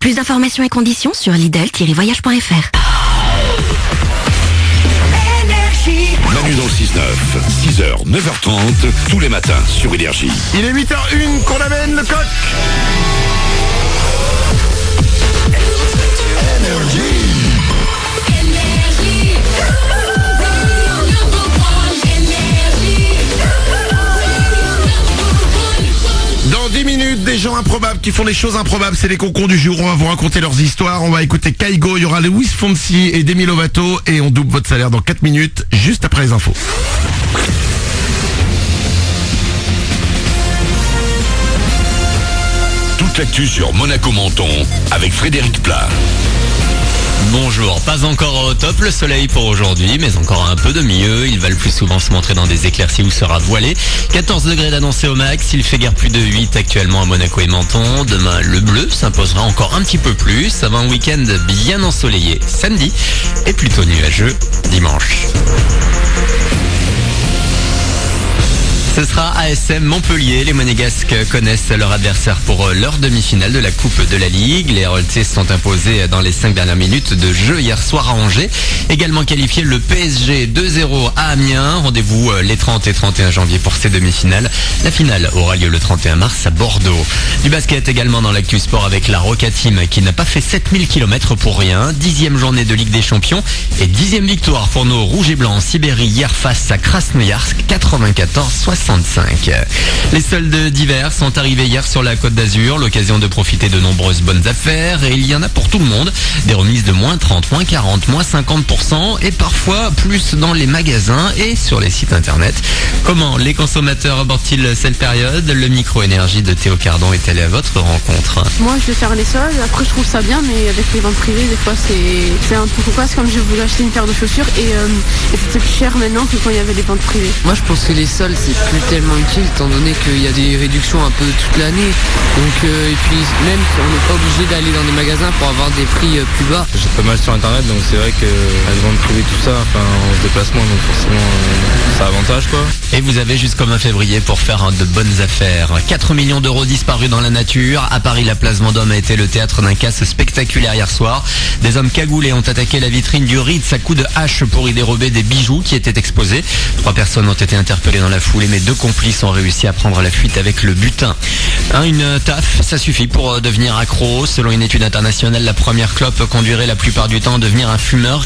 Plus d'informations et conditions sur lidl-voyage.fr. Manu dans le 6-9, 6h, 9h30, tous les matins sur Énergie. Il est 8h01 qu'on amène le coq. Dans 10 minutes, des gens improbables qui font des choses improbables, c'est les concons du jour. On va vous raconter leurs histoires. On va écouter Kaigo, il y aura Luis Fonsi et Demi Lovato et on double votre salaire dans 4 minutes, juste après les infos. Toute l'actu sur Monaco Menton avec Frédéric Plat. Bonjour, pas encore au top le soleil pour aujourd'hui, mais encore un peu de mieux. Il va le plus souvent se montrer dans des éclaircies ou sera voilé. 14 degrés d'annoncé au max, il fait guère plus de 8 actuellement à Monaco et Menton. Demain, le bleu s'imposera encore un petit peu plus, avant un week-end bien ensoleillé samedi et plutôt nuageux dimanche. Ce sera ASM Montpellier. Les Monégasques connaissent leur adversaire pour leur demi-finale de la Coupe de la Ligue. Les Héroltais se sont imposés dans les 5 dernières minutes de jeu hier soir à Angers. Également qualifié le PSG 2-0 à Amiens. Rendez-vous les 30 et 31 janvier pour ces demi-finales. La finale aura lieu le 31 mars à Bordeaux. Du basket également dans l'actu sport avec la Roca Team qui n'a pas fait 7000 km pour rien. 10e journée de Ligue des Champions et 10e victoire pour nos Rouges et Blancs en Sibérie hier face à Krasnoïarsk 94-65. Les soldes d'hiver sont arrivés hier sur la Côte d'Azur, l'occasion de profiter de nombreuses bonnes affaires et il y en a pour tout le monde. Des remises de moins 30, moins 40, moins 50% et parfois plus dans les magasins et sur les sites internet. Comment les consommateurs abordent-ils cette période? Le micro-énergie de Théo Cardon est allé à votre rencontre. Moi je vais faire les soldes, après je trouve ça bien mais avec les ventes privées des fois c'est un peu cocasse comme je voulais acheter une paire de chaussures et c'est plus cher maintenant que quand il y avait les ventes privées. Moi je pense que les soldes c'est plus tellement utile étant donné qu'il y a des réductions un peu toute l'année. Donc et puis même si on n'est pas obligé d'aller dans des magasins pour avoir des prix plus bas. J'ai pas mal sur internet donc c'est vrai que elles vendent privé tout ça, enfin en se déplacement donc forcément ça avantage quoi. Et vous avez jusqu'au 20 février pour faire de bonnes affaires. 4 millions d'euros disparus dans la nature. À Paris, la place Vendôme a été le théâtre d'un casse spectaculaire hier soir. Des hommes cagoulés ont attaqué la vitrine du Ritz à coups de hache pour y dérober des bijoux qui étaient exposés. 3 personnes ont été interpellées dans la foulée mais 2 complices ont réussi à prendre la fuite avec le butin. Une taf, ça suffit pour devenir accro. Selon une étude internationale, la première clope conduirait la plupart du temps à devenir un fumeur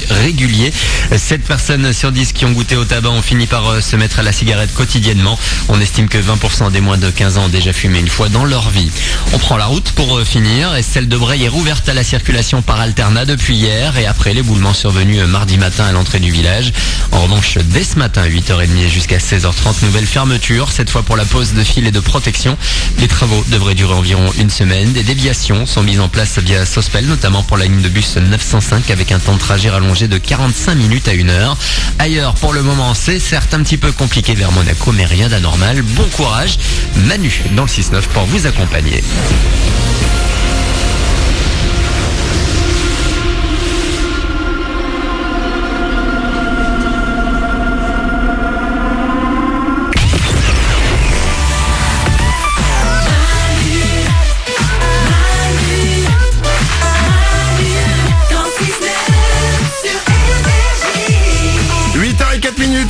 régulier. 7 personnes sur 10 qui ont goûté au tabac ont fini par se mettre à la cigarette quotidiennement. On estime que 20% des moins de 15 ans ont déjà fumé une fois dans leur vie. On prend la route pour finir et celle de Breil est rouverte à la circulation par alternat depuis hier et après l'éboulement survenu mardi matin à l'entrée du village. En revanche, dès ce matin, 8h30 jusqu'à 16h30, nouvelle fermeture, cette fois pour la pose de fils et de protection. Les travaux devraient durer environ une semaine. Des déviations sont mises en place via Sospel, notamment pour la ligne de bus 905 avec un temps de trajet rallongé de 45 minutes à 1 heure. Ailleurs, pour le moment, c'est certes un petit peu compliqué vers Monaco, mais rien d'anormal. Bon courage. Manu dans le 6-9 pour vous accompagner.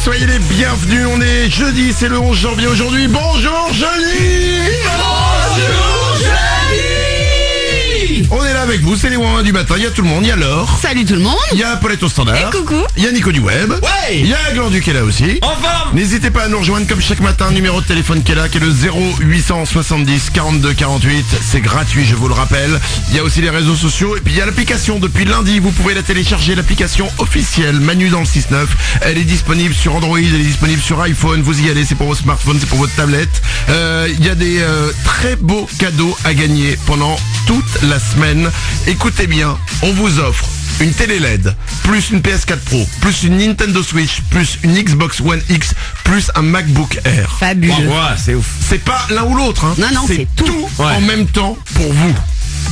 Soyez les bienvenus, on est jeudi, c'est le 11 janvier aujourd'hui. Bonjour Jolie. Bonjour Jolie. On est là avec vous, c'est les Ouin du matin, il y a tout le monde, il y a Laure. Salut tout le monde. Il y a Paulette au standard. Et coucou. Il y a Nico du web. Ouais. Il y a Glandu qui est là aussi. En forme. N'hésitez pas à nous rejoindre comme chaque matin, numéro de téléphone qui est là, qui est le 0870 42 48. C'est gratuit, je vous le rappelle. Il y a aussi les réseaux sociaux et puis il y a l'application depuis lundi. Vous pouvez la télécharger, l'application officielle Manu dans le 6-9. Elle est disponible sur Android, elle est disponible sur iPhone. Vous y allez, c'est pour vos smartphones, c'est pour votre tablette. Il y a des très beaux cadeaux à gagner pendant toute la semaine. Écoutez bien, on vous offre une télé LED, plus une PS4 Pro, plus une Nintendo Switch, plus une Xbox One X, plus un MacBook Air. Fabuleux. Ouais, c'est ouf. C'est pas l'un ou l'autre, hein. Non, c'est tout. en même temps pour vous.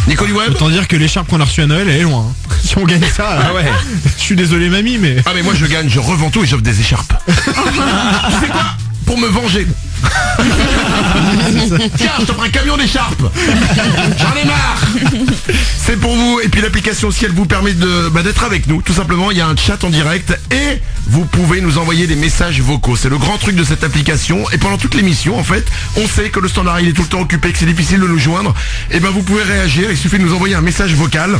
Nico du web. Autant dire que l'écharpe qu'on a reçue à Noël, elle est loin. hein. Si on gagne ça, Ah ouais. je suis désolé mamie, mais... Ah mais moi je gagne, je revends tout et j'offre des écharpes. Tu sais quoi? Pour me venger. Tiens, je t'offre un camion d'écharpes. J'en ai marre. et puis l'application aussi elle vous permet d'être avec nous, tout simplement. Il y a un chat en direct et vous pouvez nous envoyer des messages vocaux. C'est le grand truc de cette application et pendant toute l'émission en fait, on sait que le standard il est tout le temps occupé, que c'est difficile de nous joindre. Et ben vous pouvez réagir, il suffit de nous envoyer un message vocal.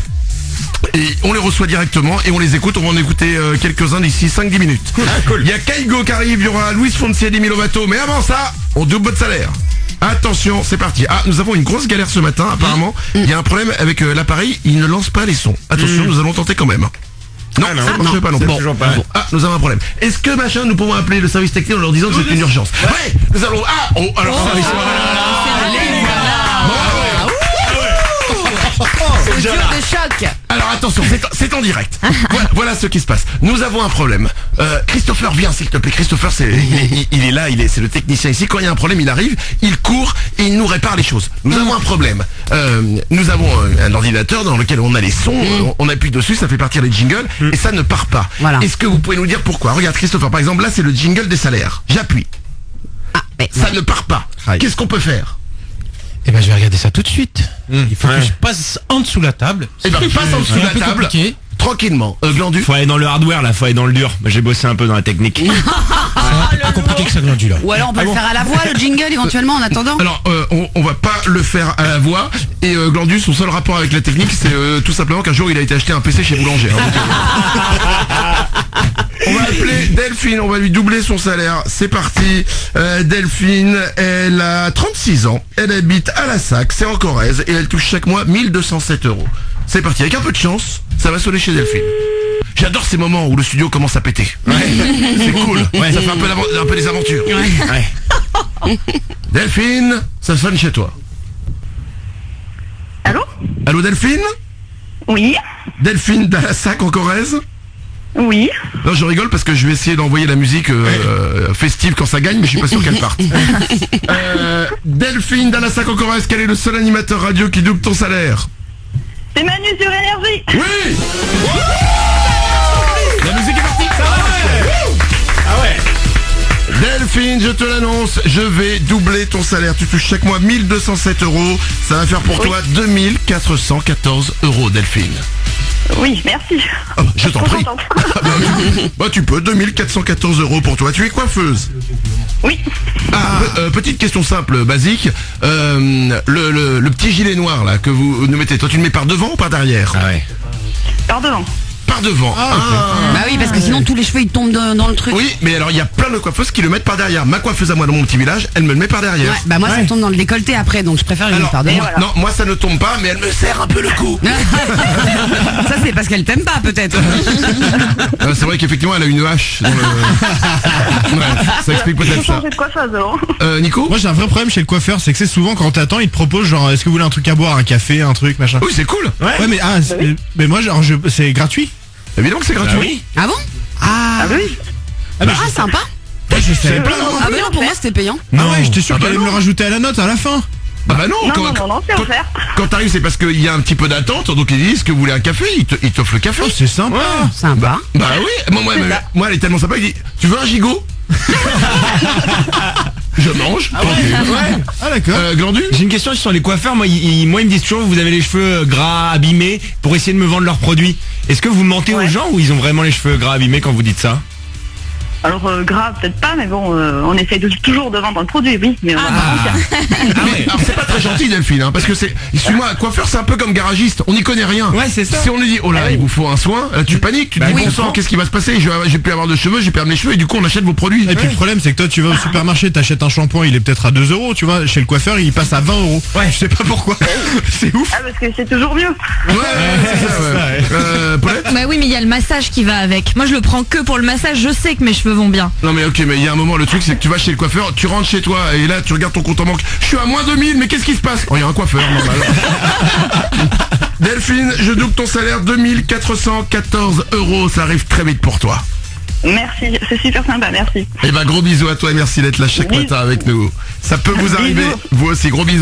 Et on les reçoit directement et on les écoute. On va en écouter quelques-uns d'ici 5-10 minutes. Il y a Kaigo qui arrive, il y aura Luis Fonsi et Demi Lovato. Mais avant ça, on double votre salaire. Attention, c'est parti. Ah, nous avons une grosse galère ce matin apparemment. Il y a un problème avec l'appareil, il ne lance pas les sons. Attention, nous allons tenter quand même. Non, ça ne marche pas non plus. Bon. Ah, nous avons un problème. Est-ce que machin, nous pouvons appeler le service technique en leur disant que c'est une urgence? Ouais, nous allons... Ah, oh, alors service... C'est dur de choc. Alors attention, c'est en direct. Voilà ce qui se passe. Nous avons un problème. Christopher, viens s'il te plaît. Christopher, il est là, c'est le technicien ici. Quand il y a un problème, il arrive, il court et il nous répare les choses. Nous avons un problème. Nous avons un ordinateur dans lequel on a les sons, on appuie dessus, ça fait partir les jingles et ça ne part pas. Voilà. Est-ce que vous pouvez nous dire pourquoi? Regarde Christopher, par exemple, là c'est le jingle des salaires. J'appuie. Ça ne part pas. Qu'est-ce qu'on peut faire? Eh ben je vais regarder ça tout de suite. Il faut que je passe en dessous de la table. Eh ben passe en dessous de la table. Tranquillement. Glandu. Faut aller dans le hardware là, faut aller dans le dur. J'ai bossé un peu dans la technique. C'est plus compliqué que ça, Glandu là. Ou alors on peut le faire à la voix, le jingle éventuellement en attendant. Alors on va pas le faire à la voix. Et Glandu, son seul rapport avec la technique, c'est tout simplement qu'un jour il a été acheté un PC chez Boulanger. On va appeler Delphine, on va lui doubler son salaire. C'est parti. Delphine, elle a 36 ans. Elle habite à La Sac, c'est en Corrèze. Et elle touche chaque mois 1207 €. C'est parti. Avec un peu de chance, ça va sonner chez Delphine. J'adore ces moments où le studio commence à péter. C'est cool. Ça fait un peu des aventures. Delphine, ça sonne chez toi. Allô? Allô Delphine? Oui. Delphine d'À La Sac en Corrèze? Oui. Non, je rigole parce que je vais essayer d'envoyer la musique festive quand ça gagne, mais je suis pas sûr qu'elle parte. Delphine d'À La Sac en Corrèze, quel est le seul animateur radio qui double ton salaire? C'est Manu sur Énergie. Oui. La musique est partie. Ah ouais. Delphine, je te l'annonce, je vais doubler ton salaire. Tu touches chaque mois 1207 €. Ça va faire pour toi 2414 €, Delphine. Oui, merci. Oh, je t'en prie. Tu peux, 2414 € pour toi. Tu es coiffeuse? Oui. Petite question simple, basique. Le petit gilet noir là que vous nous mettez, toi tu le mets par devant ou par derrière? Ah ouais. Par devant. Par devant. Bah oui, parce que sinon tous les cheveux ils tombent dans le truc. Oui, mais alors il y a plein de coiffeuses qui le mettent par derrière. Ma coiffeuse à moi dans mon petit village, elle me le met par derrière. Ouais, bah moi ça tombe dans le décolleté après, donc je préfère le mettre par devant. Non, moi ça ne tombe pas, mais elle me serre un peu le cou. Ça c'est parce qu'elle t'aime pas peut-être. C'est vrai qu'effectivement elle a une hache dans le... ça explique peut-être ça. De coiffeuse, alors. Nico? Moi j'ai un vrai problème chez le coiffeur, c'est que c'est souvent quand t'attends, il te propose genre est-ce que vous voulez un truc à boire, un café, un truc, machin. Oui, c'est cool. Ouais mais mais moi genre c'est gratuit. Évidemment que c'est gratuit. Oui. Ah bon? Ah oui. Sympa. Ouais, je savais pas. Ah bah non, pour moi c'était payant. Non, ouais, j'étais sûr qu'elle allait me le rajouter à la note à la fin. Bah non, Non, c'est offert. Quand t'arrives, c'est parce qu'il y a un petit peu d'attente, donc ils disent que vous voulez un café, ils t'offrent le café. Oh, c'est sympa. Sympa. Bah oui, moi elle est tellement sympa, il dit, tu veux un gigot? Je mange. Ouais. Ah d'accord. Glandu? J'ai une question sur les coiffeurs. Moi, ils me disent toujours vous avez les cheveux gras abîmés pour essayer de me vendre leurs produits. Est-ce que vous mentez aux gens ou ils ont vraiment les cheveux gras abîmés quand vous dites ça? Alors grave peut-être pas, mais bon, on essaie toujours de vendre le produit, oui, mais on va pas mentir. Alors c'est pas très gentil Delphine, parce que excuse-moi, coiffeur c'est un peu comme garagiste, on n'y connaît rien. Ouais, c'est ça. Si on lui dit oh là il vous faut un soin, tu paniques, tu te dis bon sang, qu'est-ce qui va se passer? J'ai plus avoir de cheveux, j'ai perdu mes cheveux et du coup on achète vos produits. Et puis le problème c'est que toi tu vas au supermarché, t'achètes un shampoing, il est peut-être à 2 €, tu vois, chez le coiffeur il passe à 20 €. Ouais, je sais pas pourquoi. C'est ouf. Ah parce que c'est toujours mieux. Ouais, c'est ça. Paulette? Bah oui, mais il y a le massage qui va avec. Moi je le prends que pour le massage, je sais que mes cheveux vont bien. Non mais ok, mais il y a un moment, le truc c'est que tu vas chez le coiffeur, tu rentres chez toi et là tu regardes ton compte en banque, je suis à moins 2000, mais qu'est-ce qui se passe? Oh, il y a un coiffeur, normal. Delphine, je double ton salaire, 2414 €, ça arrive très vite pour toi. Merci, c'est super sympa, merci. Et gros bisous à toi et merci d'être là chaque matin avec nous. Ça peut vous arriver, vous aussi, gros bisous.